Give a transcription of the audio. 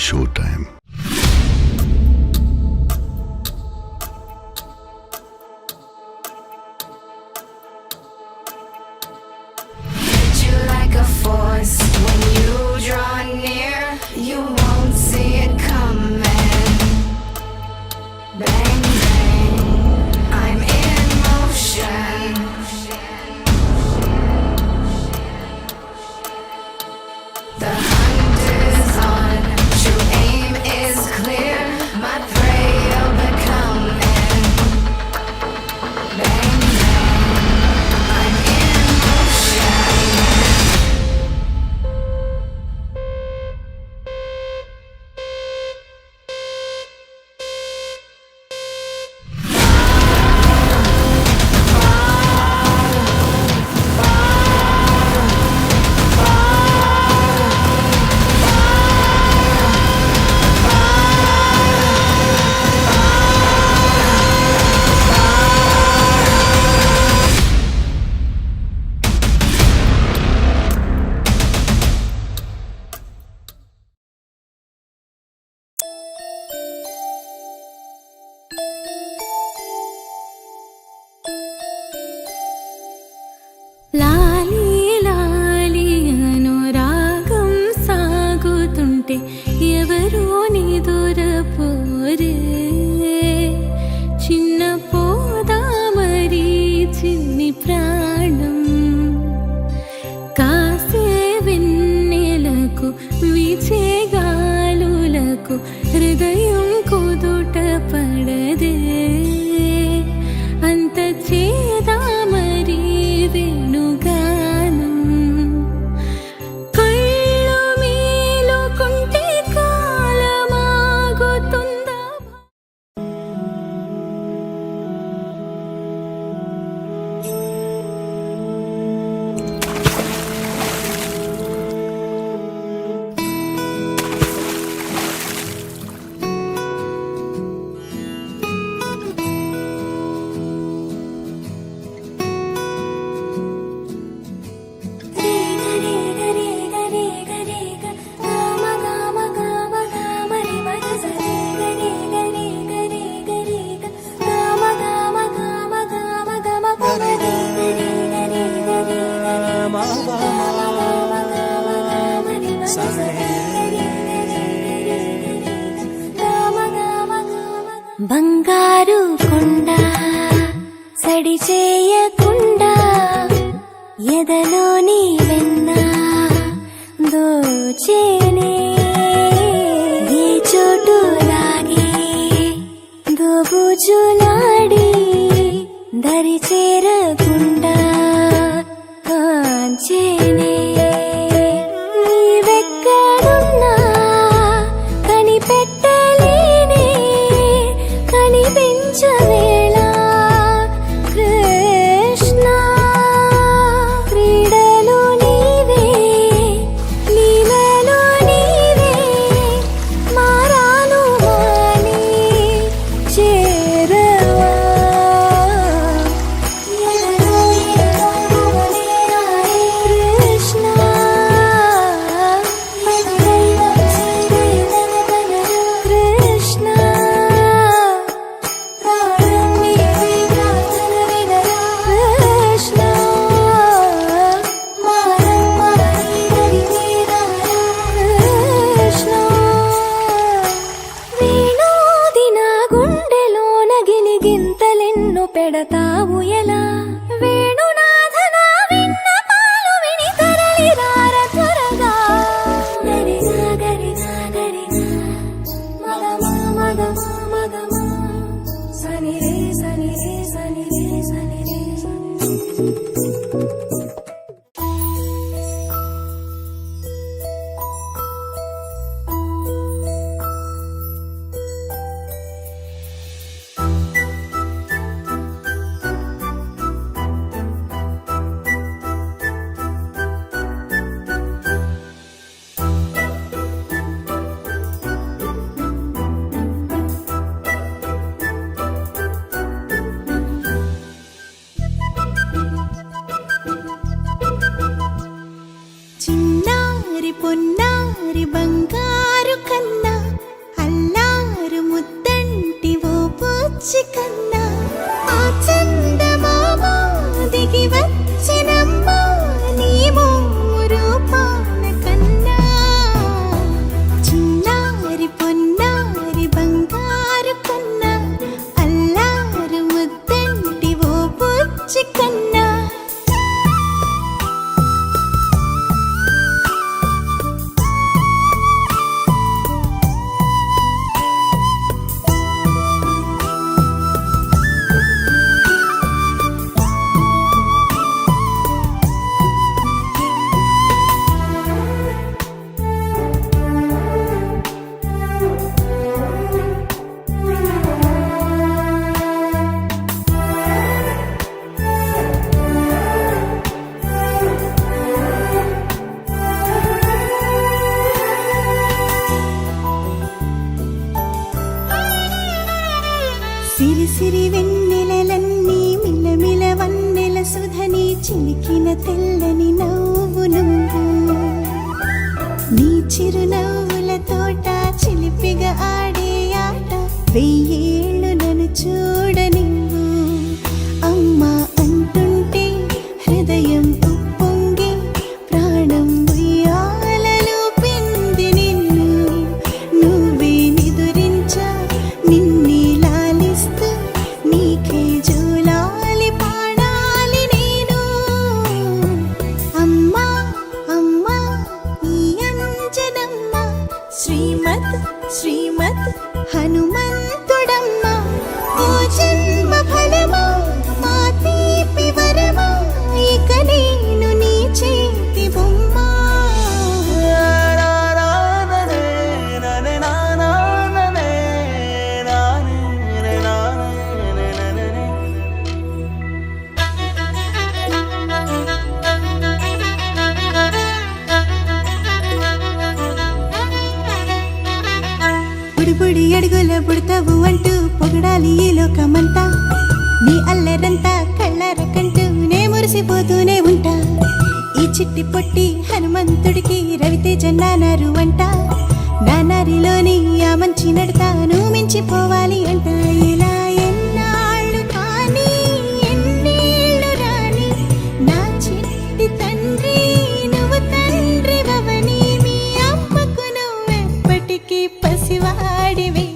Show time. When you draw near, you won't see it coming. Bang, bang, I'm in motion. The hunt is on, true aim is clear. My prey you're becoming. Bang, bang, I'm in motion. లాలి లాలి అనురాగం సాగుతుంటే ఎవరో నిదురపోరే చిన్న పోదా మరి చిన్ని ప్రాణం కాసే వెన్నెలకు వీచే గాలులకు హృదయం కుదుట పడదే అంత చేదా మరి వేణుగానం కళ్ళు మేలుకుంటే కాలమాగుతుందా బంగారు కొండ సడి చేయకుండా ఎదలోని వెన్న దోచేనే ఏ చోటు లాగే దోబుజులాడి దరి చేరకుండా కాంచేనే నీవెక్కడున్నా కనిపెట్టలేనే కనిపించవేళ కృష్ణ క్రీడలు నీవే లీలలు నీవే మారాను మాని చేరవా కృష్ణ కృష్ణ పెడతావు ఎలా వేణునాథన విన్నపాలు విని తరలి రార త్వరగా గరిగా గరిగా గరిగా మగమా మగమా మగమా సని రే సని రే సని రే సని రే పొన్నారి బంగారు కన్నా బుజ్జి కన్నా ఆ చందమామ దిగి వచ్చినమ్మ నీ మోము రూపాన కన్నా చిన్నారి పొన్నారి బంగారు కన్నా అల్లారు ముద్దంటి ఓ బుజ్జి కన్నా సిరి సిరి వెన్నెలలన్నీ మిలమిల వన్నెల సుధని చిలికిన తెల్లని నవ్వు నువ్వు నీ చిరునవ్వుల తోట చిలిపిగా ఆడే ఆట వెయ్యేళ్ళు నన్ను చూడనివ్వు అమ్మా అంటుంటే హృదయం ఉప్పొంగి ప్రాణం ఉయ్యాలలో పిండి నిన్ను నువ్వే నిదురించా నిన్నే లాలిస్తూ నీకే జోలాలి పాడాలి నేను అమ్మా అమ్మా ఈ అంజనమ్మ శ్రీమత్ శ్రీమత్ హనుమంతుడమ్మ ఓ జన్మ ఫలమా మా తీపి వరమా ఇక నేను నీ చేతి బొమ్మ బుడి అడుగుల బుడతావు అంటూ పొగడాలి ఈ లోకమంతా నీ అల్లరంతా కళ్ళార కంటూ నే మురిసిపోతూనే ఉంటా ఈ చిట్టి పొట్టి హనుమంతుడికి రవితేజ నానారు అంట నానారిలోని ఆ మంచి నడతాను మించిపోవాలి అంట ఇలా ఎన్నాళ్ళు కానీ ఎన్నేళ్ళు రాని నా చిట్టి తండ్రి నువ్వు తండ్రి భవని మీ అమ్మకు నువ్వెప్పటికీ పసివాడివి